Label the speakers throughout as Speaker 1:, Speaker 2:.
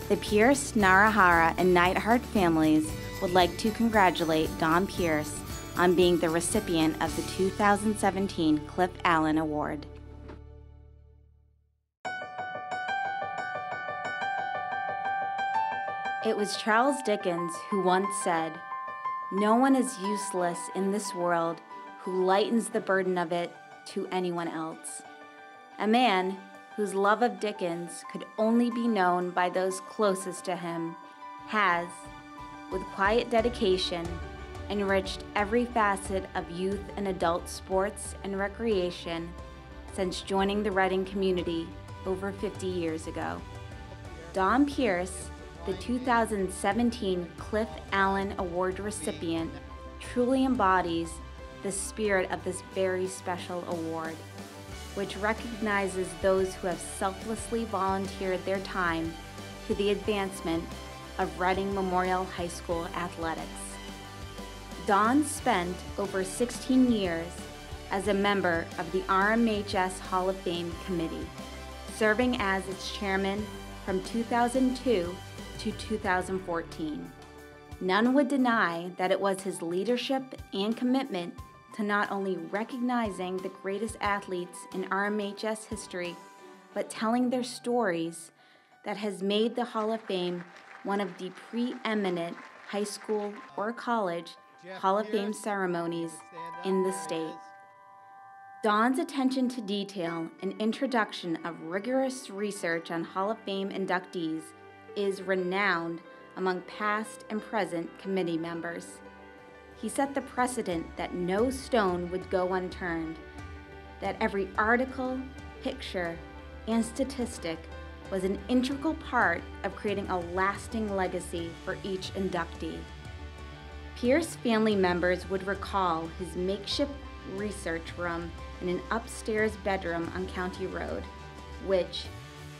Speaker 1: The Pierce, Narahara, and Neidhart families would like to congratulate Don Pierce on being the recipient of the 2017 Cliff Allen Award. It was Charles Dickens who once said, "No one is useless in this world who lightens the burden of it to anyone else." A man whose love of Dickens could only be known by those closest to him has, with quiet dedication, enriched every facet of youth and adult sports and recreation since joining the Reading community over 50 years ago. Don Pierce, the 2017 Cliff Allen Award recipient, truly embodies the spirit of this very special award, which recognizes those who have selflessly volunteered their time to the advancement of Reading Memorial High School athletics. Don spent over 16 years as a member of the RMHS Hall of Fame Committee, serving as its chairman from 2002 to 2014. None would deny that it was his leadership and commitment to not only recognizing the greatest athletes in RMHS history, but telling their stories that has made the Hall of Fame one of the preeminent high school or college Hall of Fame ceremonies in the state. Don's attention to detail and introduction of rigorous research on Hall of Fame inductees is renowned among past and present committee members. He set the precedent that no stone would go unturned, that every article, picture, and statistic was an integral part of creating a lasting legacy for each inductee. Pierce family members would recall his makeshift research room in an upstairs bedroom on County Road, which,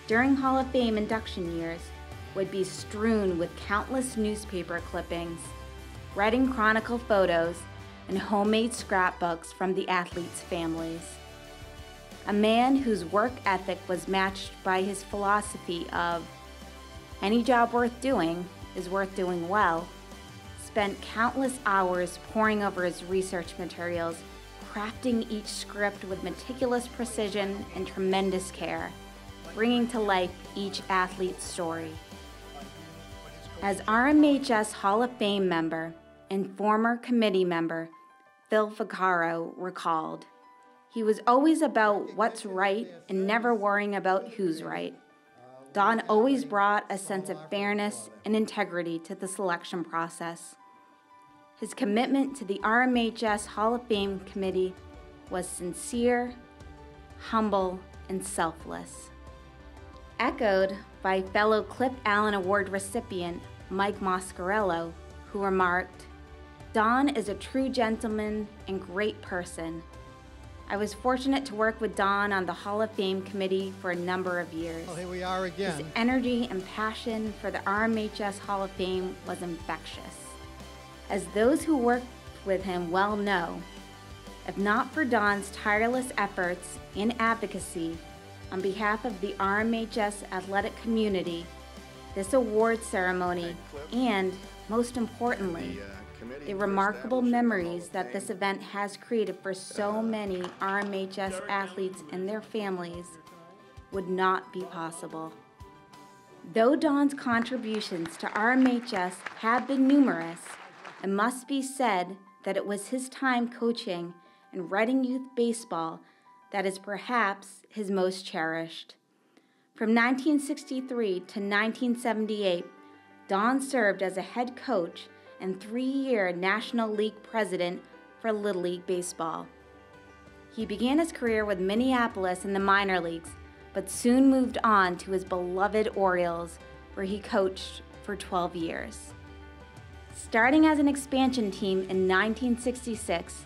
Speaker 1: during Hall of Fame induction years, would be strewn with countless newspaper clippings, Reading Chronicle photos, and homemade scrapbooks from the athletes' families. A man whose work ethic was matched by his philosophy of, "Any job worth doing is worth doing well," spent countless hours poring over his research materials, crafting each script with meticulous precision and tremendous care, bringing to life each athlete's story. As RMHS Hall of Fame member and former committee member Phil Vaccaro recalled, he was always about what's right and never worrying about who's right. Don always brought a sense of fairness and integrity to the selection process. His commitment to the RMHS Hall of Fame committee was sincere, humble, and selfless. Echoed by fellow Cliff Allen Award recipient Mike Moscarello, who remarked, "Don is a true gentleman and great person. I was fortunate to work with Don on the Hall of Fame committee for a number of years.
Speaker 2: Well, here we are again.
Speaker 1: His energy and passion for the RMHS Hall of Fame was infectious. As those who worked with him well know, if not for Don's tireless efforts and advocacy on behalf of the RMHS athletic community, this award ceremony, and most importantly, the remarkable memories that this event has created for so many RMHS athletes and their families, would not be possible. Though Don's contributions to RMHS have been numerous, it must be said that it was his time coaching in Reading Youth Baseball that is perhaps his most cherished. From 1963 to 1978, Don served as a head coach and 3-year National League president for Little League Baseball. He began his career with Minneapolis in the minor leagues, but soon moved on to his beloved Orioles, where he coached for 12 years. Starting as an expansion team in 1966,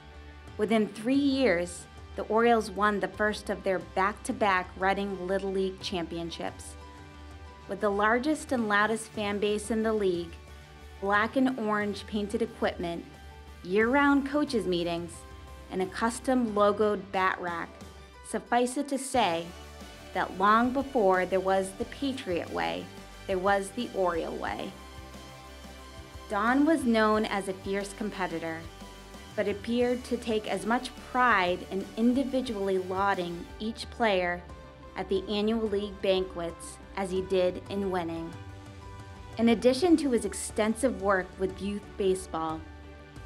Speaker 1: within 3 years, the Orioles won the first of their back-to-back Reading Little League championships. With the largest and loudest fan base in the league, black and orange painted equipment, year-round coaches meetings, and a custom logoed bat rack, suffice it to say that long before there was the Patriot Way, there was the Oriole way. Don was known as a fierce competitor, but appeared to take as much pride in individually lauding each player at the annual league banquets as he did in winning. In addition to his extensive work with youth baseball,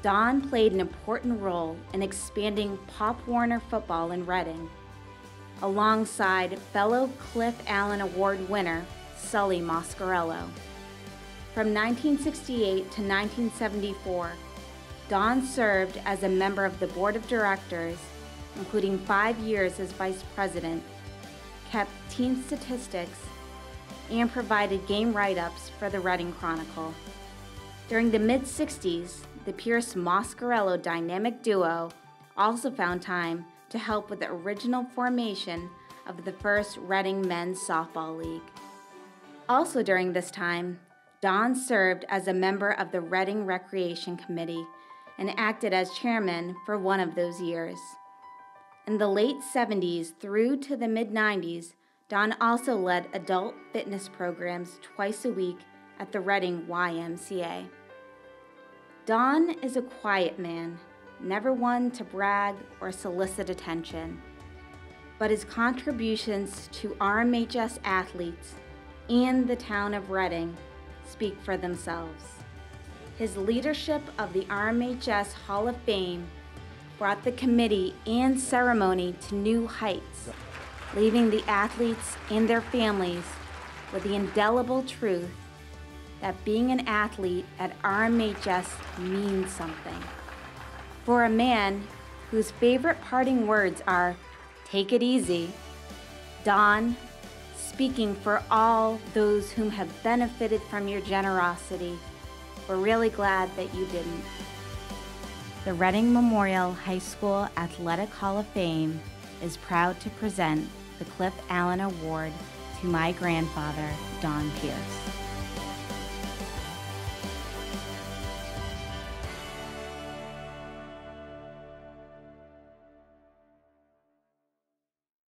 Speaker 1: Don played an important role in expanding Pop Warner football in Reading, alongside fellow Cliff Allen Award winner Sully Moscarello. From 1968 to 1974, Don served as a member of the board of directors, including 5 years as vice president, kept team statistics, and provided game write-ups for the Reading Chronicle. During the mid-60s, the Pierce-Moscarello dynamic duo also found time to help with the original formation of the first Reading men's softball league. Also during this time, Don served as a member of the Reading Recreation Committee and acted as chairman for one of those years. In the late 70s through to the mid-90s, Don also led adult fitness programs twice a week at the Reading YMCA. Don is a quiet man, never one to brag or solicit attention, but his contributions to RMHS athletes and the town of Reading speak for themselves. His leadership of the RMHS Hall of Fame brought the committee and ceremony to new heights, leaving the athletes and their families with the indelible truth that being an athlete at RMHS means something. For a man whose favorite parting words are, "Take it easy," Don, speaking for all those whom have benefited from your generosity, we're really glad that you didn't. The Reading Memorial High School Athletic Hall of Fame is proud to present the Cliff Allen Award to my grandfather, Don Pierce.